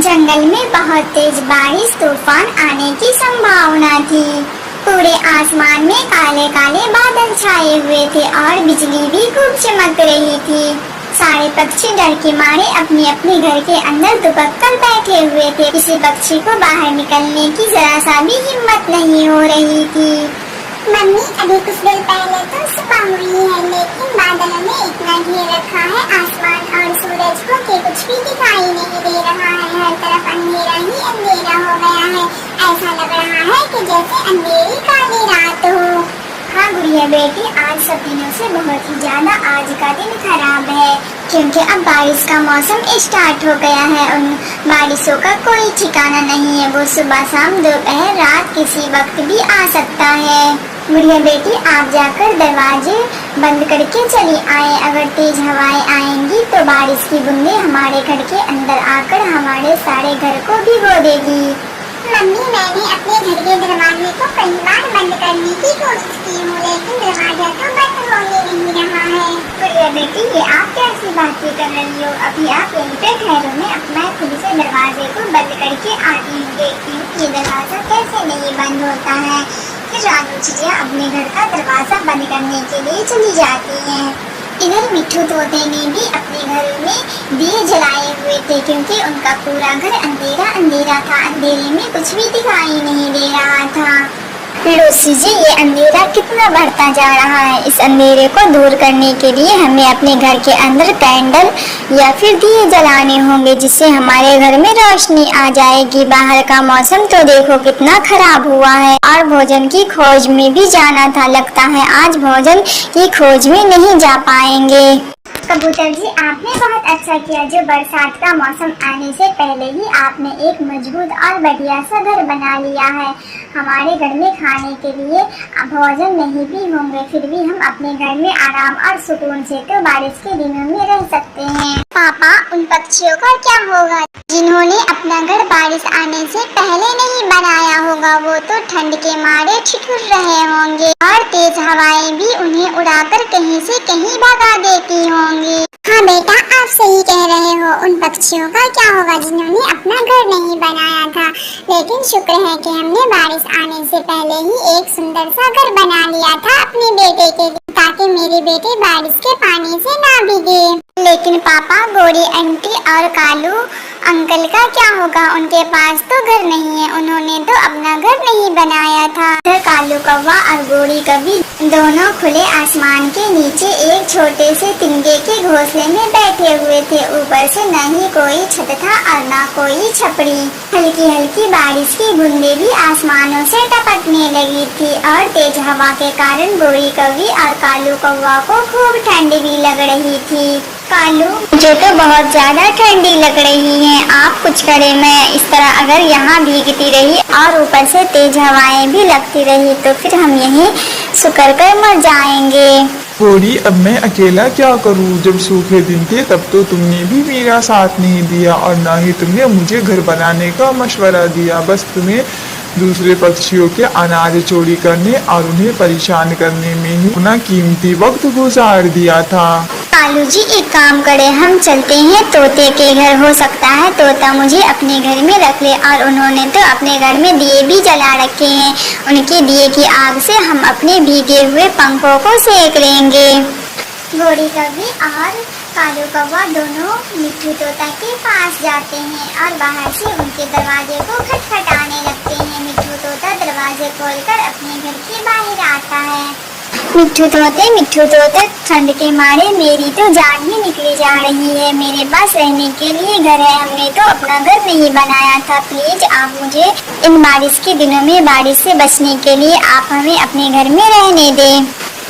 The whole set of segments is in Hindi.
जंगल में बहुत तेज बारिश तूफान आने की संभावना थी। पूरे आसमान में काले काले बादल छाए हुए थे और बिजली भी खूब चमक रही थी। सारे पक्षी डर के मारे अपने अपने घर के अंदर दुबक कर बैठे हुए थे। किसी पक्षी को बाहर निकलने की जरा सा भी हिम्मत नहीं हो रही थी। मम्मी, अभी कुछ देर पहले तो सुबह हुई है, लेकिन बादलों ने इतना घेर रखा है आसमान और सूरज को कि कुछ भी दिखाई नहीं दे रहा है। हर तरफ अंधेरा ही अंधेरा हो गया है। ऐसा लग रहा है कि जैसे अंधेरी काली रात हो। हाँ गुड़िया बेटी, आज सब दिनों से बहुत ही ज्यादा आज का दिन खराब है, क्योंकि अब बारिश का मौसम स्टार्ट हो गया है। उन बारिशों का कोई ठिकाना नहीं है। वो सुबह शाम दोपहर रात किसी वक्त भी आ सकता है। गुड़िया बेटी, आप जाकर दरवाजे बंद करके चली आए। अगर तेज हवाएं आएंगी तो बारिश की बूंदें हमारे घर के अंदर आकर हमारे सारे घर को भिगो देगी। मम्मी, मैंने अपने घर के दरवाजे को कई बार बंद करने की कोशिश की हूँ, लेकिन दरवाजा तो बंद होने नहीं रहा है। गुड़िया बेटी, ये आप कैसी बातें कर रही हो? अभी आप यहीं पे ठहरो, मैं खुद से दरवाजे को बंद करके आती हूँ। देखती हूँ ये दरवाजा कैसे नहीं बंद होता है। फिर रानू चिड़िया अपने घर का दरवाजा बंद करने के लिए चली जाती हैं। इधर मिट्ठू तोते ने भी अपने घर में दिए जलाए हुए थे, क्योंकि उनका पूरा घर अंधेरा अंधेरा था। अंधेरे में कुछ भी दिखाई नहीं दे रहा था। लूसी जी, ये अंधेरा कितना बढ़ता जा रहा है। इस अंधेरे को दूर करने के लिए हमें अपने घर के अंदर कैंडल या फिर दिए जलाने होंगे, जिससे हमारे घर में रोशनी आ जाएगी। बाहर का मौसम तो देखो कितना खराब हुआ है और भोजन की खोज में भी जाना था। लगता है आज भोजन की खोज में नहीं जा पाएंगे। कबूतर जी, आपने बहुत अच्छा किया जो बरसात का मौसम आने से पहले ही आपने एक मजबूत और बढ़िया सा घर बना लिया है। हमारे घर में खाने के लिए भोजन नहीं भी होंगे, फिर भी हम अपने घर में आराम और सुकून से तो बारिश के दिनों में रह सकते हैं। पापा, उन पक्षियों का क्या होगा जिन्होंने अपना घर बारिश आने से पहले नहीं बनाया होगा? वो तो ठंड के मारे ठिठुर रहे होंगे और तेज हवाएं भी उन्हें उड़ाकर कहीं से कहीं भगा देती होंगी। हाँ बेटा, आप सही कह रहे हो। उन पक्षियों का क्या होगा जिन्होंने अपना घर नहीं बनाया था, लेकिन शुक्र है कि हमने बारिश आने से पहले ही एक सुंदर सा घर बना लिया था अपने बेटे के लिए, ताकि मेरे बेटे बारिश के पानी से ना भीगे। लेकिन पापा, गोरी आंटी और कालू अंकल का क्या होगा? उनके पास तो घर नहीं है, उन्होंने तो अपना घर नहीं बनाया था। कालू कौवा और गोरी कभी दोनों खुले आसमान के नीचे एक छोटे से तिनके के घोंसले में बैठे हुए थे। ऊपर से न ही कोई छत था और न कोई छपड़ी। हल्की हल्की बारिश की बूंदें भी आसमानों से टपकने लगी थी और तेज हवा के कारण गोरी कौवी और कालू कौवा को खूब ठंड भी लग रही थी। कालू, मुझे तो बहुत ज्यादा ठंडी लग रही है, आप कुछ करें। मैं इस तरह अगर यहाँ भीगती रही और ऊपर से तेज हवाएं भी लगती रही तो फिर हम यहीं सुकर कर मर जाएंगे। गोरी, अब मैं अकेला क्या करूं? जब सूखे दिन थे तब तो तुमने भी मेरा साथ नहीं दिया और ना ही तुमने मुझे घर बनाने का मशवरा दिया। बस तुम्हें दूसरे पक्षियों के अनाज चोरी करने और उन्हें परेशान करने में ही अपना कीमती वक्त गुजार दिया था। कालू जी, एक काम करें, हम चलते हैं तोते के घर। हो सकता है तोता मुझे अपने घर में रख ले, और उन्होंने तो अपने घर में दिए भी जला रखे हैं। उनके दिए की आग से हम अपने भीगे हुए पंखों को सेक लेंगे। गोरी कौवी और कालू कौवा दोनों मिट्ठू तोता के पास जाते हैं और बाहर से उनके दरवाजे को खटखटाने लगते हैं। मिट्ठू तोता दरवाजे खोलकर अपने घर के बाहर आता है। मिट्ठू तोते, ठंड के मारे मेरी तो जान ही निकली जा रही है। मेरे पास रहने के लिए घर है, हमने तो अपना घर नहीं बनाया था। प्लीज आप मुझे इन बारिश के दिनों में बारिश से बचने के लिए आप हमें अपने घर में रहने दें।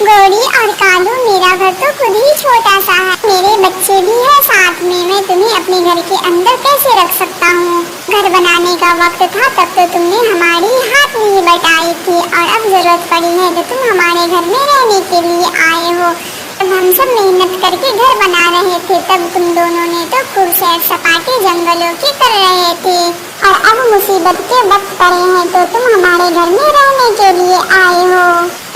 गोरी और कालू, मेरा घर तो खुद ही छोटा सा है, मेरे बच्चे भी है साथ में। मैं तुम्हें अपने घर के अंदर कैसे रख सकता हूँ? घर बनाने का वक्त था तब तो तुमने हमारी हाथ नहीं बटाई थी, और अब जरूरत पड़ी है तो तुम हमारे घर में रहने के लिए आए हो। जब हम सब मेहनत करके घर बना रहे थे तब तुम दोनों ने तो खूब सैर सपाटे जंगलों के कर रहे थे, और अब मुसीबत के वक्त पड़े हैं तो तुम हमारे घर में रहने के लिए आए हो।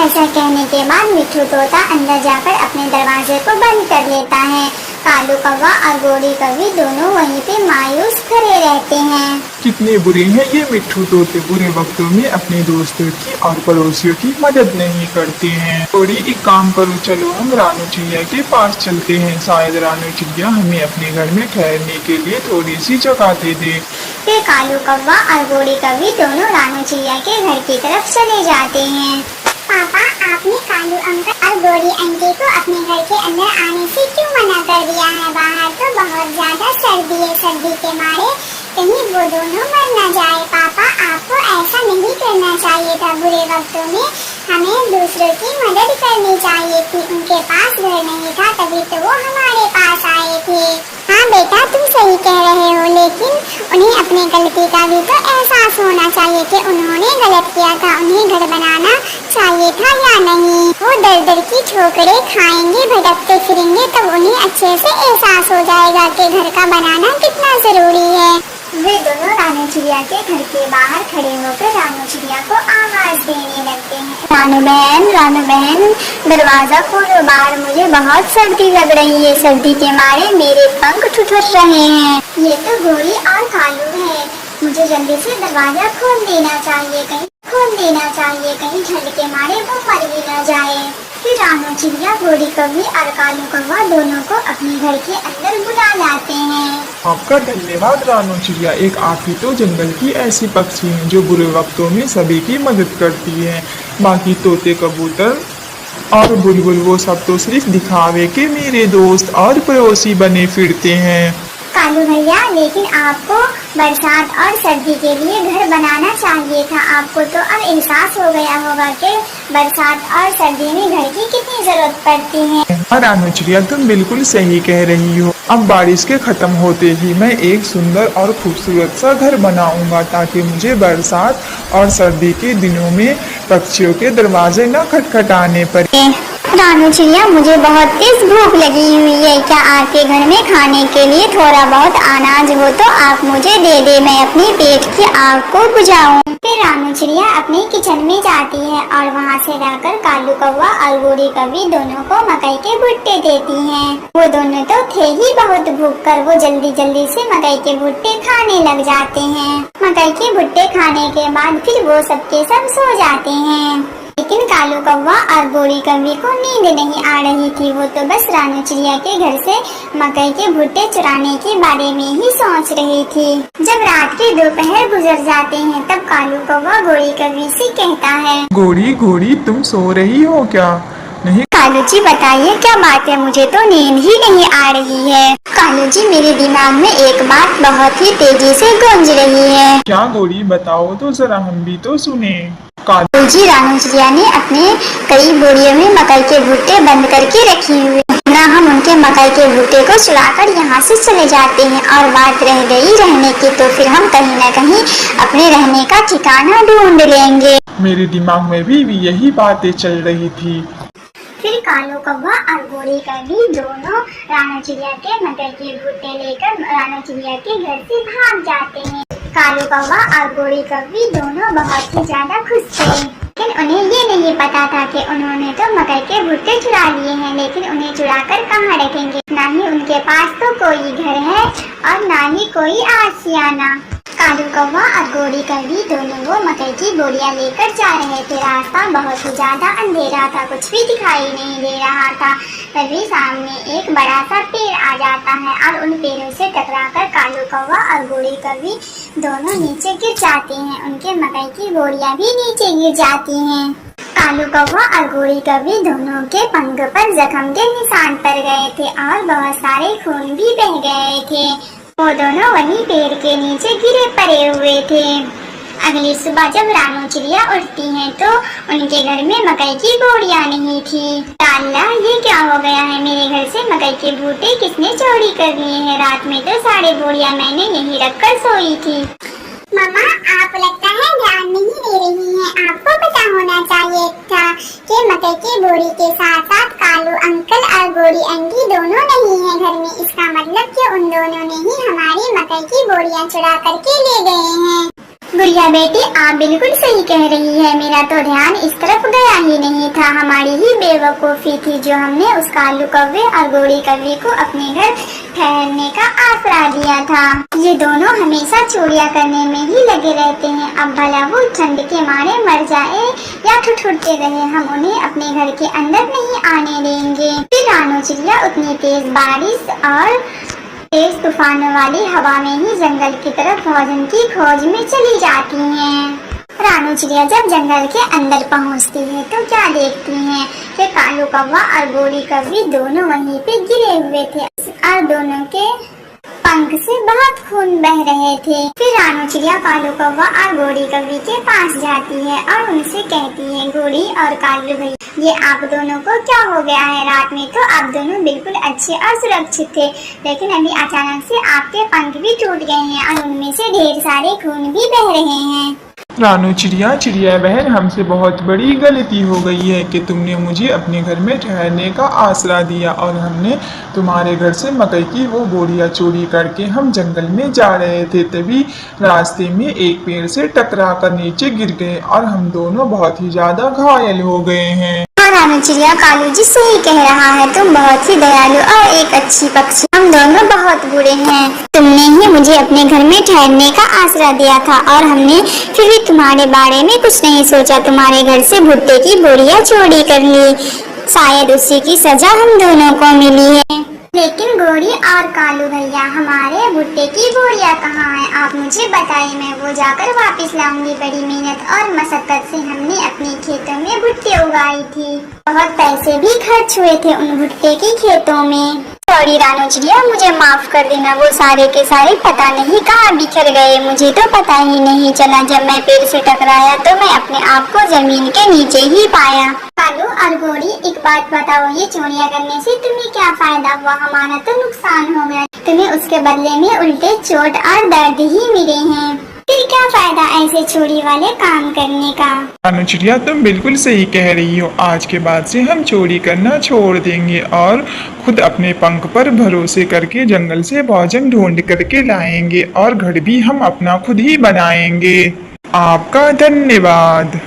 ऐसा कहने के बाद मिट्ठू तोता अंदर जाकर अपने दरवाजे को बंद कर लेता है। कालू कौवा और गोरी कौवी दोनों वहीं पे मायूस खड़े रहते हैं। कितने बुरे हैं ये मिट्ठू तोते, बुरे वक्तों में अपने दोस्तों की और पड़ोसियों की मदद नहीं करते हैं। थोड़ी एक काम करो, चलो हम रानू चिड़िया के पास चलते हैं, शायद रानू चिड़िया हमें अपने घर में ठहरने के लिए थोड़ी सी जगह दे दे। फिर कालू कौवा और गोरी कौवी दोनों रानू चिड़िया के घर की तरफ चले जाते हैं। पापा, आपने कालू अंकल और गोरी आंटी को अपने घर के अंदर आने से क्यों मना कर दिया है? बाहर तो बहुत ज्यादा सर्दी है, सर्दी के मारे कहीं वो दोनों मर न जाए। पापा, आपको ऐसा नहीं करना चाहिए था। बुरे वक्तों में हमें दूसरों की मदद करनी चाहिए थी। उनके पास घर नहीं था तभी तो वो हमारे पास आए थे। हाँ बेटा, तुम सही कह रहे हो, लेकिन उन्हें अपनी गलती का भी तो एहसास होना चाहिए कि उन्होंने गलत किया था। उन्हें घर बनाना चाहिए था या नहीं? वो दर दर की ठोकरें खाएंगे, भटकते फिरेंगे, तब उन्हें अच्छे से एहसास हो जाएगा कि घर का बनाना कितना जरूरी है। वे दोनों रानू चिड़िया के घर के बाहर खड़े होकर रानू चिड़िया को आवाज देने लगते हैं। रानू बहन, दरवाजा खोलो, बाहर मुझे बहुत सर्दी लग रही है। सर्दी के मारे मेरे पंख ठुठुर रहे हैं। ये तो गोरी और कालू है, मुझे जल्दी से दरवाजा खोल देना चाहिए, कहीं ठंड के मारे वो मर भी न जाए। फिर रानू चिड़िया गोरी कौवी और कालू कौवा दोनों को अपने घर के अंदर बुला लाते हैं। आपका धन्यवाद रानू चिड़िया, एक आप ही तो जंगल की ऐसी पक्षी हैं जो बुरे वक्तों में सभी की मदद करती है। बाकी तोते, कबूतर और बुलबुल वो सब तो सिर्फ दिखावे के मेरे दोस्त और पड़ोसी बने फिरते हैं। कालू भैया, लेकिन आपको बरसात और सर्दी के लिए घर बनाना चाहिए था। आपको तो अब एहसास हो गया होगा कि बरसात और सर्दी में घर की कितनी जरूरत पड़ती है। हाँ रानू चिड़िया, तुम बिल्कुल सही कह रही हो। अब बारिश के खत्म होते ही मैं एक सुंदर और खूबसूरत सा घर बनाऊंगा ताकि मुझे बरसात और सर्दी के दिनों में पक्षियों के दरवाजे न खटखटाने पड़े। रानू चिड़िया, मुझे बहुत तेज भूख लगी हुई है। क्या आपके घर में खाने के लिए थोड़ा बहुत अनाज हो तो आप मुझे दे दे, मैं अपनी पेट की आग को बुझाऊं। फिर रानू चिड़िया अपने किचन में जाती है और वहाँ से लाकर कालू कौवा और गोरी कौवी दोनों को मकई के भुट्टे देती हैं। वो दोनों तो थे ही बहुत भूख कर, वो जल्दी जल्दी से मकई के भुट्टे खाने लग जाते हैं। मकई के भुट्टे खाने के बाद फिर वो सबके सब सो जाते हैं। लेकिन कालू कौवा और गोरी कौवी को नींद नहीं आ रही थी। वो तो बस रानू चिड़िया के घर से मकई के भुट्टे चुराने के बारे में ही सोच रही थी। जब रात के दोपहर गुजर जाते हैं तब कालू कौवा गोरी कौवी से कहता है, गोरी, तुम सो रही हो क्या? नहीं कालू जी, बताइए क्या बात है, मुझे तो नींद ही नहीं आ रही है। कालू जी, मेरे दिमाग में एक बात बहुत ही तेजी से गूंज रही है। क्या गोरी, बताओ तो जरा, हम भी तो सुने। कालू जी, रानू चिड़िया ने अपने कई बोरियों में मकई के भुट्टे बंद करके रखी हुई ना, हम उनके मकई के भुट्टे को चुराकर यहाँ से चले जाते हैं और बात रह गई रहने की, तो फिर हम कहीं न कहीं अपने रहने का ठिकाना ढूंढ लेंगे। मेरे दिमाग में भी यही बातें चल रही थी। फिर कालू कौवा और गोरी कौवी दोनों रानू चिड़िया के मकई के भुट्टे लेकर रानू चिड़िया के घर से भाग जाते हैं। कालू कौवा और गोरी कौवी दोनों बहुत ही ज्यादा खुश थे, लेकिन उन्हें ये नहीं पता था कि उन्होंने तो मकई के भुट्टे चुरा लिए हैं, लेकिन उन्हें चुराकर कहाँ रखेंगे। ना ही उनके पास तो कोई घर है और ना ही कोई आशियाना। कालू कौवा और गोरी कौवी दोनों वो मकई की बोरियां लेकर जा रहे थे। रास्ता बहुत ही ज्यादा अंधेरा था, कुछ भी दिखाई नहीं दे रहा था। तभी सामने एक बड़ा सा पेड़ आ जाता है और उन पेड़ों से टकराकर कालू कौवा और गोरी कौवी दोनों नीचे गिर जाते हैं। उनके मकई की बोरियां भी नीचे गिर जाती हैं। कालू कौवा और गोरी कौवी दोनों के पंख पर जख्म के निशान पड़ गए थे और बहुत सारे खून भी बह गए थे। वो दोनों वहीं पेड़ के नीचे गिरे पड़े हुए थे। अगली सुबह जब रानू चिड़िया उठती हैं तो उनके घर में मकई की बोरियां नहीं थी। अल्लाह, ये क्या हो गया है, मेरे घर से मकई के भुट्टे किसने चोरी कर लिए हैं? रात में तो सारे बोरियां मैंने यहीं रखकर सोई थी। मम्मा, आप लगता है ध्यान नहीं दे रही हैं। आपको पता होना चाहिए था कि मकई की बोरी के साथ साथ कालू अंकल और गोरी आंटी दोनों नहीं है घर में। इसका मतलब कि उन दोनों ने ही हमारी मकई की बोरियां चुरा करके ले गए हैं। गुड़िया बेटी, आप बिल्कुल सही कह रही है। मेरा तो ध्यान इस तरफ गया ही नहीं था। हमारी ही बेवकूफी थी जो हमने उस कालू कौवे और गोरी कौवे को अपने घर ठहरने का आसरा दिया था। ये दोनों हमेशा चोरियां करने में ही लगे रहते हैं। अब भला वो ठंड के मारे मर जाए या ठुठुरते रहे, हम उन्हें अपने घर के अंदर नहीं आने देंगे। फिर रानू चिड़िया उतनी तेज बारिश और तेज तूफानों वाली हवा में ही जंगल की तरफ भोजन की खोज में चली जाती हैं। रानू चिड़िया जब जंगल के अंदर पहुंचती है तो क्या देखती हैं कि कालू कौवा और गोरी कौवी दोनों वहीं पे गिरे हुए थे और दोनों के पंख से बहुत खून बह रहे थे। फिर रानू चिड़िया कालू कौवा और गोरी कौवी के पास जाती है और उनसे कहती है, गोरी और कालू भाई, ये आप दोनों को क्या हो गया है? रात में तो आप दोनों बिल्कुल अच्छे और सुरक्षित थे, लेकिन अभी अचानक से आपके पंख भी टूट गए हैं और उनमें से ढेर सारे खून भी बह रहे हैं। रानू चिड़िया, चिड़िया बहन, हमसे बहुत बड़ी गलती हो गई है कि तुमने मुझे अपने घर में ठहरने का आसरा दिया और हमने तुम्हारे घर से मकई की वो बोरियां चोरी करके हम जंगल में जा रहे थे, तभी रास्ते में एक पेड़ से टकरा कर नीचे गिर गए और हम दोनों बहुत ही ज्यादा घायल हो गए हैं। रानू चिड़िया, कालू जी सही कह रहा है। तुम बहुत ही दयालु और एक अच्छी पक्षी, हम दोनों बहुत बुरे हैं। तुमने ही मुझे अपने घर में ठहरने का आसरा दिया था और हमने फिर भी तुम्हारे बारे में कुछ नहीं सोचा। तुम्हारे घर से भुट्टे की बोरियां चोरी कर ली, शायद उसी की सजा हम दोनों को मिली है। लेकिन गोरी और कालू भैया, हमारे भुट्टे की बोरियां कहाँ हैं? आप मुझे बताइए, मैं वो जाकर वापस लाऊंगी। बड़ी मेहनत और मशक्कत से हमने अपने खेतों में भुट्टे उगाई थी। बहुत पैसे भी खर्च हुए थे उन भुट्टे की खेतों में। सॉरी रानू चिड़िया, मुझे माफ कर देना। वो सारे के सारे पता नहीं कहाँ बिखर गए, मुझे तो पता ही नहीं चला। जब मैं पेड़ से टकराया तो मैं अपने आप को जमीन के नीचे ही पाया। कालू और गोरी, एक बात बताओ, ये चोरियां करने से तुम्हें क्या फायदा हुआ? हमारा तो नुकसान हो गया, तुम्हें उसके बदले में उल्टे चोट और दर्द ही मिले हैं। फिर क्या फायदा ऐसे चोरी वाले काम करने का? रानू चिड़िया, तुम बिल्कुल सही कह रही हो। आज के बाद से हम चोरी करना छोड़ देंगे और खुद अपने पंख पर भरोसे करके जंगल से भोजन ढूंढ करके लाएंगे और घर भी हम अपना खुद ही बनाएंगे। आपका धन्यवाद।